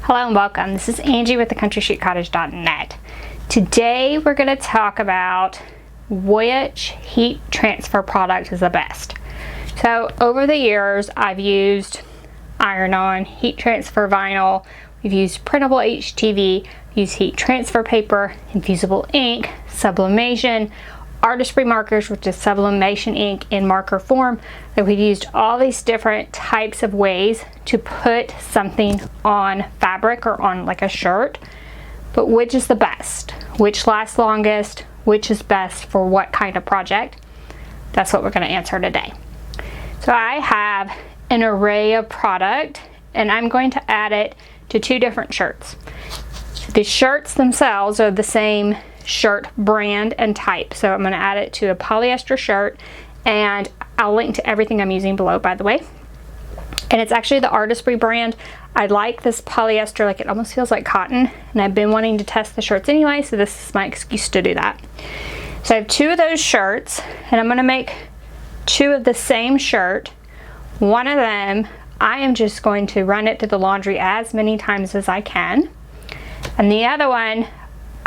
Hello and welcome. This is Angie with thecountryshootcottage.net. Today we're going to talk about which heat transfer product is the best. So over the years I've used iron-on, heat transfer vinyl, we've used printable HTV, used heat transfer paper, infusible ink, sublimation, artistry markers, which is sublimation ink in marker form. That we've used all these different types of ways to put something on fabric or on like a shirt. But which is the best? Which lasts longest? Which is best for what kind of project? That's what we're going to answer today. So I have an array of product and I'm going to add it to two different shirts. The shirts themselves are the same shirt brand and type. So I'm going to add it to a polyester shirt, and I'll link to everything I'm using below, by the way. And it's actually the Artistry brand. I like this polyester, like it almost feels like cotton, and I've been wanting to test the shirts anyway, so this is my excuse to do that. So I have two of those shirts, and I'm going to make two of the same shirt. One of them I am just going to run it through the laundry as many times as I can, and the other one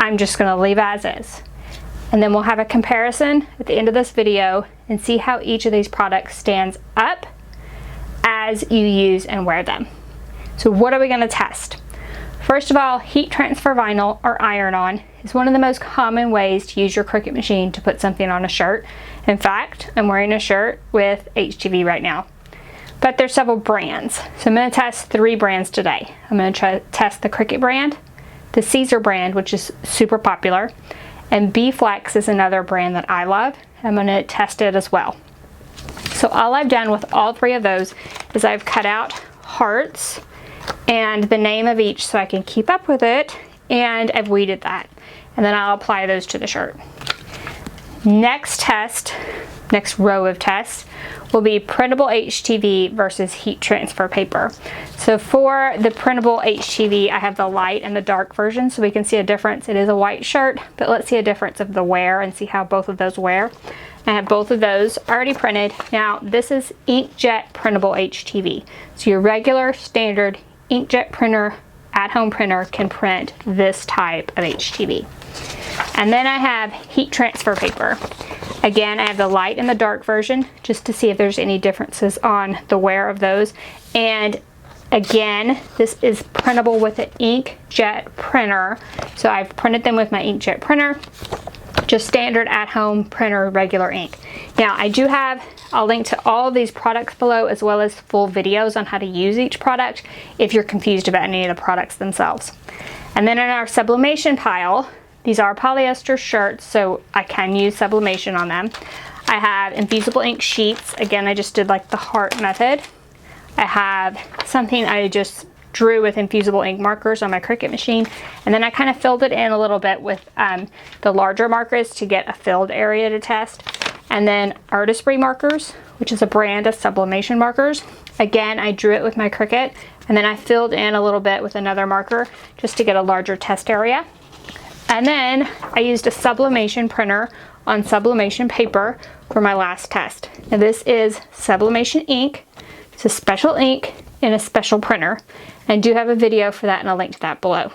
I'm just going to leave as is. And then we'll have a comparison at the end of this video and see how each of these products stands up as you use and wear them. So what are we going to test? First of all, heat transfer vinyl or iron-on is one of the most common ways to use your Cricut machine to put something on a shirt. In fact, I'm wearing a shirt with HTV right now. But there's several brands. So I'm going to test three brands today. I'm going to test the Cricut brand, the Caesar brand, which is super popular, and B-Flex is another brand that I love. I'm going to test it as well. So all I've done with all three of those is I've cut out hearts and the name of each so I can keep up with it, and I've weeded that. And then I'll apply those to the shirt. Next row of tests will be printable HTV versus heat transfer paper. So for the printable HTV, I have the light and the dark version so we can see a difference. It is a white shirt, but let's see a difference of the wear and see how both of those wear. I have both of those already printed. Now this is inkjet printable HTV. So your regular standard inkjet printer, at-home printer can print this type of HTV. And then I have heat transfer paper. Again, I have the light and the dark version just to see if there's any differences on the wear of those. And again, this is printable with an inkjet printer. So I've printed them with my inkjet printer, just standard at-home printer, regular ink. Now I do have, I'll link to all of these products below as well as full videos on how to use each product if you're confused about any of the products themselves. And then in our sublimation pile, these are polyester shirts, so I can use sublimation on them. I have infusible ink sheets. Again, I just did like the heart method. I have something I just drew with infusible ink markers on my Cricut machine, and then I kind of filled it in a little bit with the larger markers to get a filled area to test. And then Artistry markers, which is a brand of sublimation markers. Again, I drew it with my Cricut, and then I filled in a little bit with another marker just to get a larger test area. And then I used a sublimation printer on sublimation paper for my last test. Now this is sublimation ink. It's a special ink in a special printer. And I do have a video for that and I'll link to that below.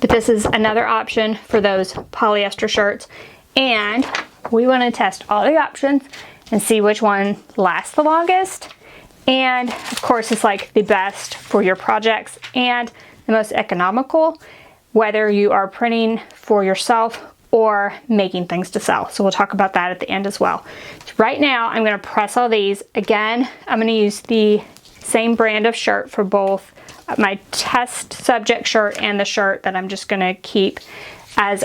But this is another option for those polyester shirts. And we want to test all the options and see which one lasts the longest. And of course it's like the best for your projects and the most economical, whether you are printing for yourself or making things to sell. So we'll talk about that at the end as well. So right now I'm going to press all these. Again, I'm going to use the same brand of shirt for both my test subject shirt and the shirt that I'm just going to keep as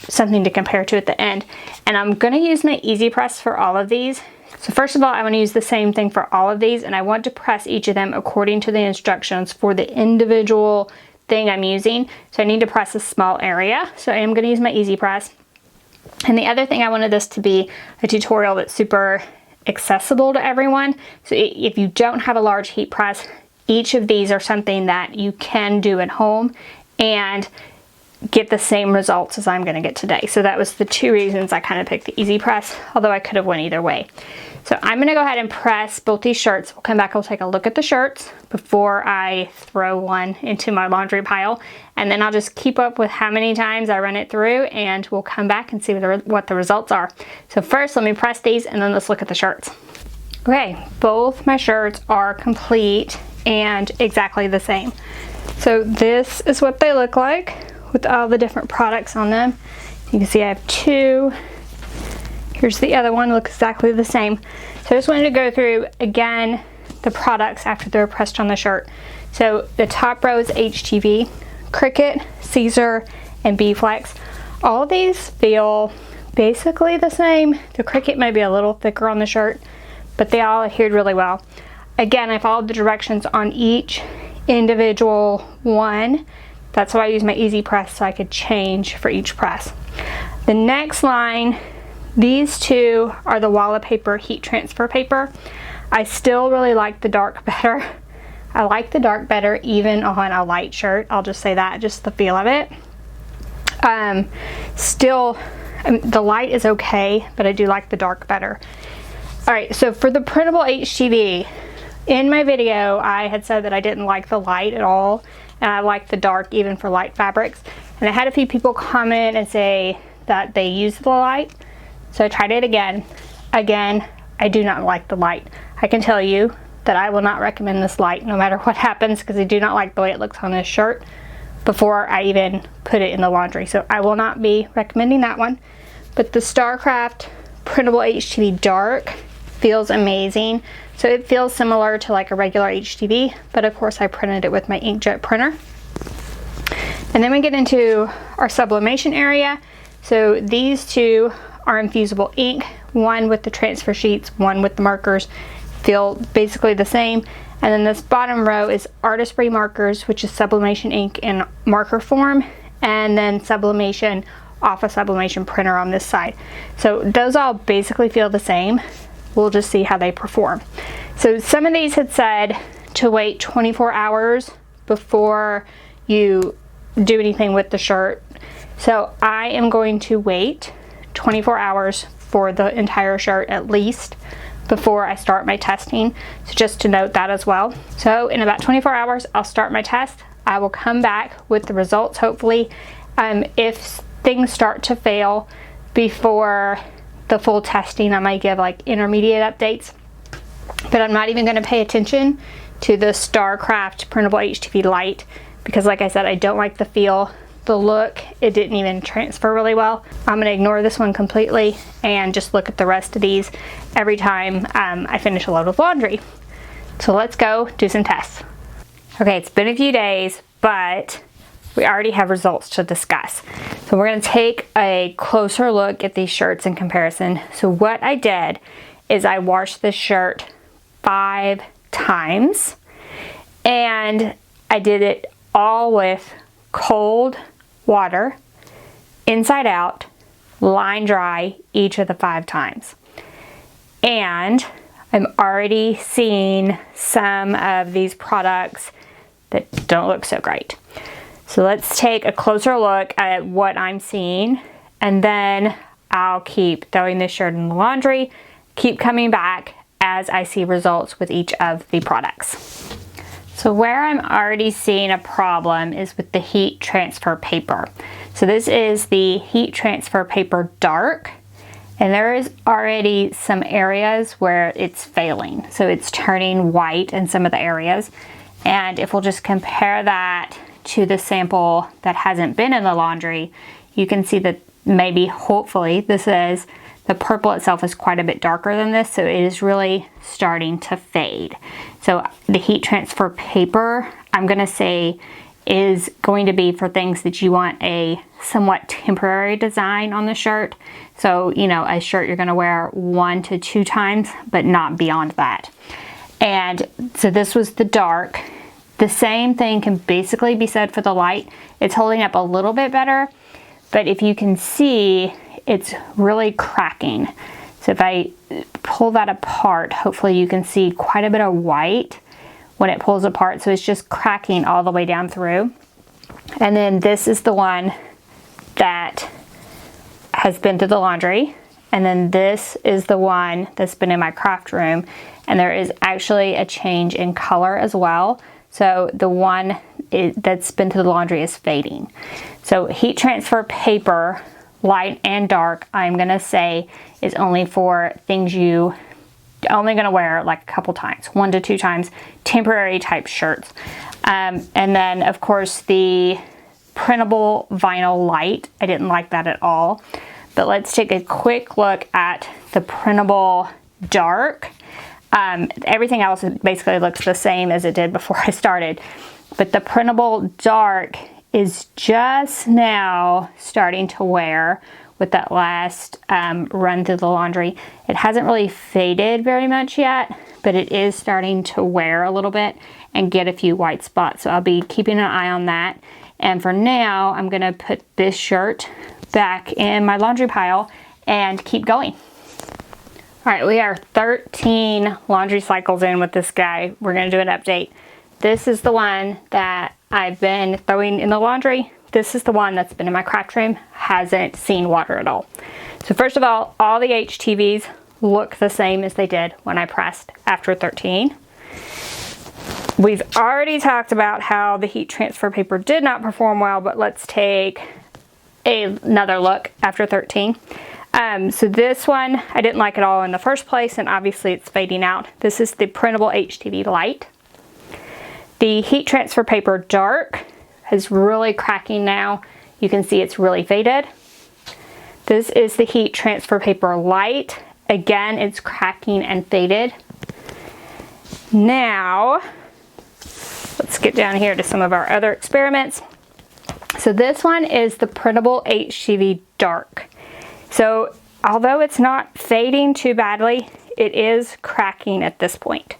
something to compare to at the end. And I'm going to use my easy press for all of these. So first of all, I want to use the same thing for all of these, and I want to press each of them according to the instructions for the individual thing I'm using. So I need to press a small area. So I am going to use my easy press. And the other thing, I wanted this to be a tutorial that's super accessible to everyone. So if you don't have a large heat press, each of these are something that you can do at home, and get the same results as I'm going to get today. So that was the two reasons I kind of picked the Easy Press, although I could have went either way. So I'm going to go ahead and press both these shirts. We'll come back, we'll take a look at the shirts before I throw one into my laundry pile, and then I'll just keep up with how many times I run it through, and we'll come back and see what the results are. So first, let me press these, and then let's look at the shirts. Okay, both my shirts are complete and exactly the same. So this is what they look like with all the different products on them. You can see I have two. Here's the other one, looks exactly the same. So I just wanted to go through again the products after they're pressed on the shirt. So the top row is HTV, Cricut, Caesar, and B-Flex. All of these feel basically the same. The Cricut may be a little thicker on the shirt, but they all adhered really well. Again, I followed the directions on each individual one. That's why I use my Easy Press, so I could change for each press. The next line, these two are the wallpaper heat transfer paper. I still really like the dark better. I like the dark better even on a light shirt. I'll just say that, just the feel of it. Still, the light is okay, but I do like the dark better. All right, so for the printable HTV, in my video, I had said that I didn't like the light at all, and I like the dark even for light fabrics. And I had a few people comment and say that they use the light. So I tried it again. Again, I do not like the light. I can tell you that I will not recommend this light no matter what happens, because I do not like the way it looks on this shirt before I even put it in the laundry. So I will not be recommending that one. But the Starcraft printable HTV dark feels amazing. So it feels similar to like a regular HTV, but of course I printed it with my inkjet printer. And then we get into our sublimation area. So these two are infusible ink, one with the transfer sheets, one with the markers, feel basically the same. And then this bottom row is Artistry markers, which is sublimation ink in marker form, and then sublimation off a sublimation printer on this side. So those all basically feel the same. We'll just see how they perform. So some of these had said to wait 24 hours before you do anything with the shirt. So I am going to wait 24 hours for the entire shirt at least before I start my testing. So just to note that as well. So in about 24 hours, I'll start my test. I will come back with the results, hopefully. If things start to fail before the full testing, I might give like intermediate updates, but I'm not even going to pay attention to the Starcraft printable HTV light, because like I said, I don't like the feel, the look. It didn't even transfer really well. I'm going to ignore this one completely and just look at the rest of these every time I finish a load of laundry. So let's go do some tests. Okay, it's been a few days, but we already have results to discuss. So we're going to take a closer look at these shirts in comparison. So what I did is I washed this shirt 5 times, and I did it all with cold water, inside out, line dry each of the 5 times. And I'm already seeing some of these products that don't look so great. So let's take a closer look at what I'm seeing, and then I'll keep throwing this shirt in the laundry, keep coming back as I see results with each of the products. So where I'm already seeing a problem is with the heat transfer paper. So this is the heat transfer paper dark, and there is already some areas where it's failing. So it's turning white in some of the areas. And if we'll just compare that to the sample that hasn't been in the laundry, you can see that maybe, hopefully, the purple itself is quite a bit darker than this, so it is really starting to fade. So the heat transfer paper, I'm gonna say, is going to be for things that you want a somewhat temporary design on the shirt. So, you know, a shirt you're gonna wear 1 to 2 times, but not beyond that. And so this was the dark. The same thing can basically be said for the light. It's holding up a little bit better, but if you can see, it's really cracking. So if I pull that apart, hopefully you can see quite a bit of white when it pulls apart. So it's just cracking all the way down through. And then this is the one that has been through the laundry. And then this is the one that's been in my craft room. And there is actually a change in color as well. So the one that's been through the laundry is fading. So heat transfer paper, light and dark, I'm gonna say is only for things you only gonna wear like a couple times, 1 to 2 times, temporary type shirts. And then of course the printable vinyl light, I didn't like that at all. But let's take a quick look at the printable dark. Everything else basically looks the same as it did before I started. But the printable dark is just now starting to wear with that last run through the laundry. It hasn't really faded very much yet, but it is starting to wear a little bit and get a few white spots. So I'll be keeping an eye on that. And for now, I'm gonna put this shirt back in my laundry pile and keep going. All right, we are 13 laundry cycles in with this guy. We're gonna do an update. This is the one that I've been throwing in the laundry. This is the one that's been in my craft room, hasn't seen water at all. So first of all the HTVs look the same as they did when I pressed after 13. We've already talked about how the heat transfer paper did not perform well, but let's take another look after 13. So this one, I didn't like it all in the first place, and obviously it's fading out. This is the printable HTV light. The heat transfer paper dark is really cracking now. You can see it's really faded. This is the heat transfer paper light. Again, it's cracking and faded. Now, let's get down here to some of our other experiments. So this one is the printable HTV dark. So although it's not fading too badly, it is cracking at this point.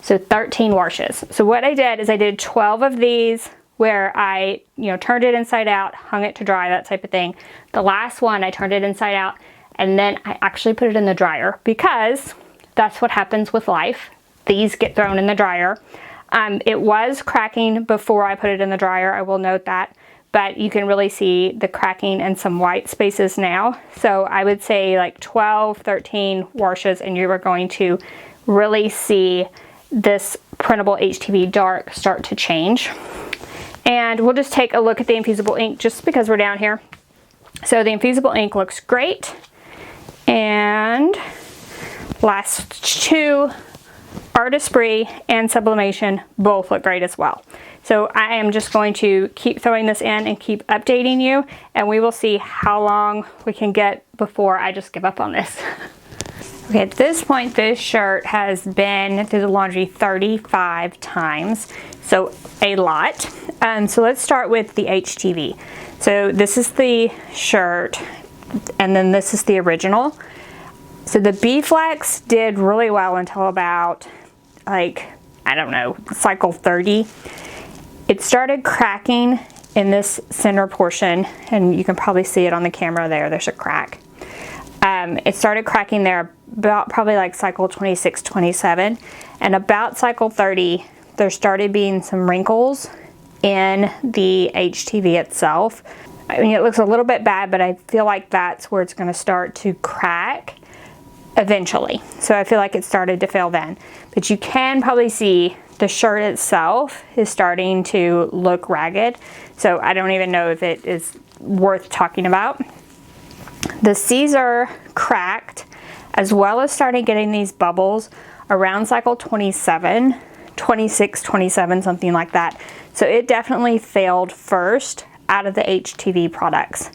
So 13 washes. So what I did is I did 12 of these where I, turned it inside out, hung it to dry, that type of thing. The last one, I turned it inside out, and then I actually put it in the dryer because that's what happens with life. These get thrown in the dryer. It was cracking before I put it in the dryer, I will note that, but you can really see the cracking and some white spaces now. So I would say like 12, 13 washes, and you are going to really see this printable HTV dark start to change. And we'll just take a look at the infusible ink just because we're down here. So the infusible ink looks great. And last two, Artistry and Sublimation, both look great as well. So I am just going to keep throwing this in and keep updating you, and we will see how long we can get before I just give up on this. Okay, at this point, this shirt has been through the laundry 35 times, so a lot. So let's start with the HTV. So this is the shirt, and then this is the original. So the B-Flex did really well until about, cycle 30. It started cracking in this center portion, and you can probably see it on the camera there. There's a crack. It started cracking there about probably like cycle 26, 27, and about cycle 30, there started being some wrinkles in the HTV itself. I mean, it looks a little bit bad, but I feel like that's where it's going to start to crack eventually. So I feel like it started to fail then. But you can probably see the shirt itself is starting to look ragged. So I don't even know if it is worth talking about. The Caesar cracked, as well as started getting these bubbles around cycle 27, 26, 27, something like that. So it definitely failed first out of the HTV products.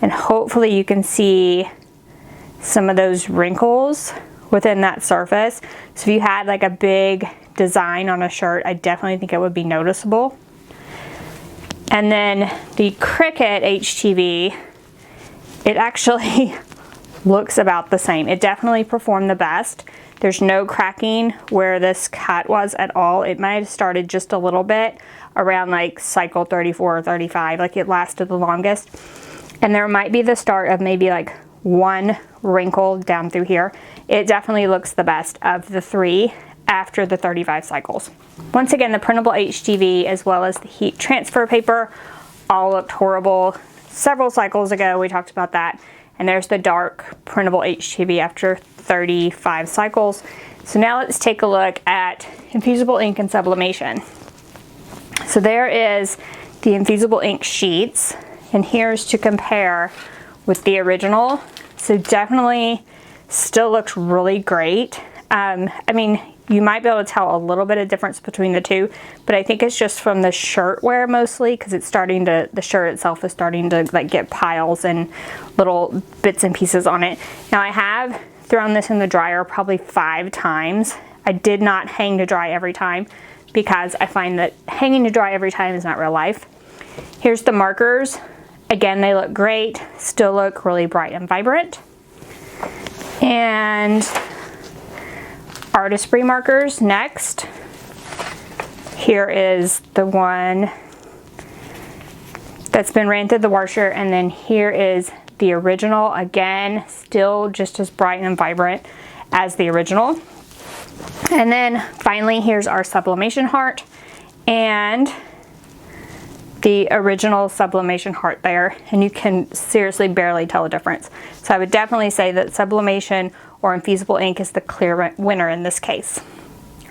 And hopefully you can see some of those wrinkles within that surface. So if you had like a big design on a shirt, I definitely think it would be noticeable. And then the Cricut HTV, it actually looks about the same. It definitely performed the best. There's no cracking where this cut was at all. It might have started just a little bit around like cycle 34 or 35, like it lasted the longest. And there might be the start of maybe like one wrinkle down through here. It definitely looks the best of the three after the 35 cycles. Once again, the printable HTV as well as the heat transfer paper all looked horrible. several cycles ago, we talked about that. And there's the dark printable HTV after 35 cycles. So now let's take a look at infusible ink and sublimation. So there is the infusible ink sheets, and here's to compare with the original. So definitely still looks really great. I mean, you might be able to tell a little bit of difference between the two, but I think it's just from the shirt wear mostly, because it's starting to, the shirt itself is starting to like get piles and little bits and pieces on it. Now I have thrown this in the dryer probably 5 times. I did not hang to dry every time because I find that hanging to dry every time is not real life. Here's the markers. Again, they look great, still look really bright and vibrant. And artistry markers next. Here is the one that's been ran through the washer, and then here is the original. Again, still just as bright and vibrant as the original. And then finally, here's our sublimation heart and the original sublimation heart there, and you can seriously barely tell the difference. So I would definitely say that sublimation or infusible ink is the clear winner in this case.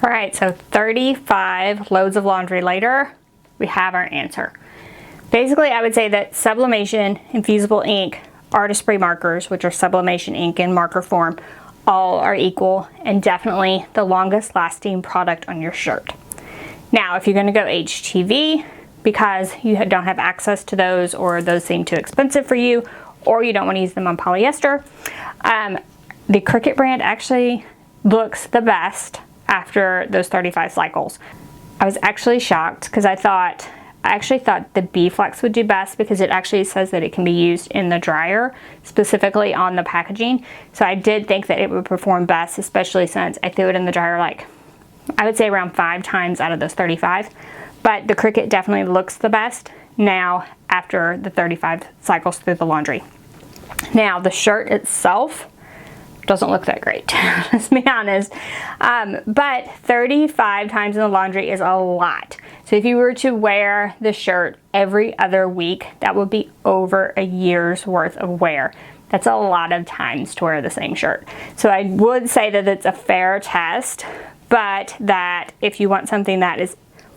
All right, so 35 loads of laundry later, we have our answer. Basically, I would say that sublimation, infusible ink, artistry markers, which are sublimation ink in marker form, all are equal and definitely the longest lasting product on your shirt. Now, if you're gonna go HTV, because you don't have access to those, or those seem too expensive for you, or you don't want to use them on polyester, the Cricut brand actually looks the best after those 35 cycles. I was actually shocked because I actually thought the B-Flex would do best, because it actually says that it can be used in the dryer, specifically on the packaging. So I did think that it would perform best, especially since I threw it in the dryer like, I would say around 5 times out of those 35. But the Cricut definitely looks the best now after the 35 cycles through the laundry. Now the shirt itself doesn't look that great, let's be honest. But 35 times in the laundry is a lot. So if you were to wear the shirt every other week, that would be over a year's worth of wear. That's a lot of times to wear the same shirt. So I would say that it's a fair test, but that if you want something that is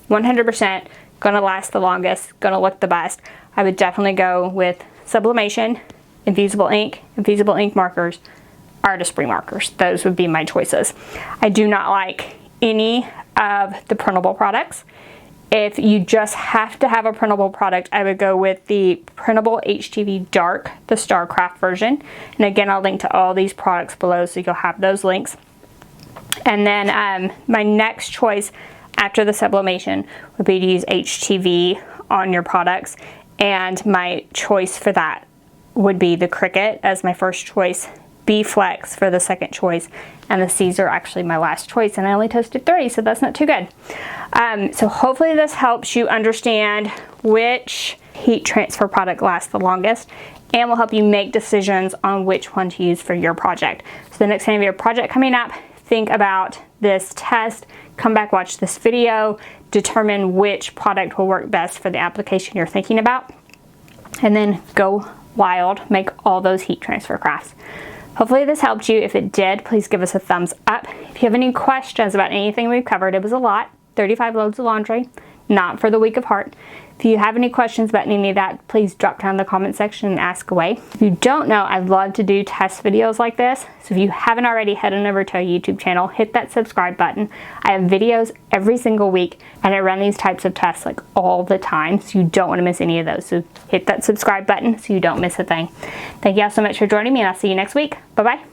100% gonna last the longest, gonna look the best, I would definitely go with sublimation, infusible ink markers, artistry markers. Those would be my choices. I do not like any of the printable products. If you just have to have a printable product, I would go with the printable HTV Dark, the Starcraft version. And again, I'll link to all these products below, so you'll have those links. And then my next choice after the sublimation would be to use HTV on your products. And my choice for that would be the Cricut as my first choice, B-Flex for the second choice, and the C's are actually my last choice, and I only tested 3, so that's not too good. So hopefully this helps you understand which heat transfer product lasts the longest, and will help you make decisions on which one to use for your project. So the next time you have a project coming up, think about this test, come back, watch this video, determine which product will work best for the application you're thinking about, and then go wild, make all those heat transfer crafts. Hopefully this helped you. If it did, please give us a thumbs up. If you have any questions about anything we've covered, it was a lot, 35 loads of laundry, not for the weak of heart. If you have any questions about any of that, please drop down in the comment section and ask away. If you don't know, I'd love to do test videos like this. So if you haven't already, head on over to our YouTube channel, hit that subscribe button. I have videos every single week, and I run these types of tests like all the time, so you don't want to miss any of those. So hit that subscribe button so you don't miss a thing. Thank you all so much for joining me, and I'll see you next week. Bye-bye.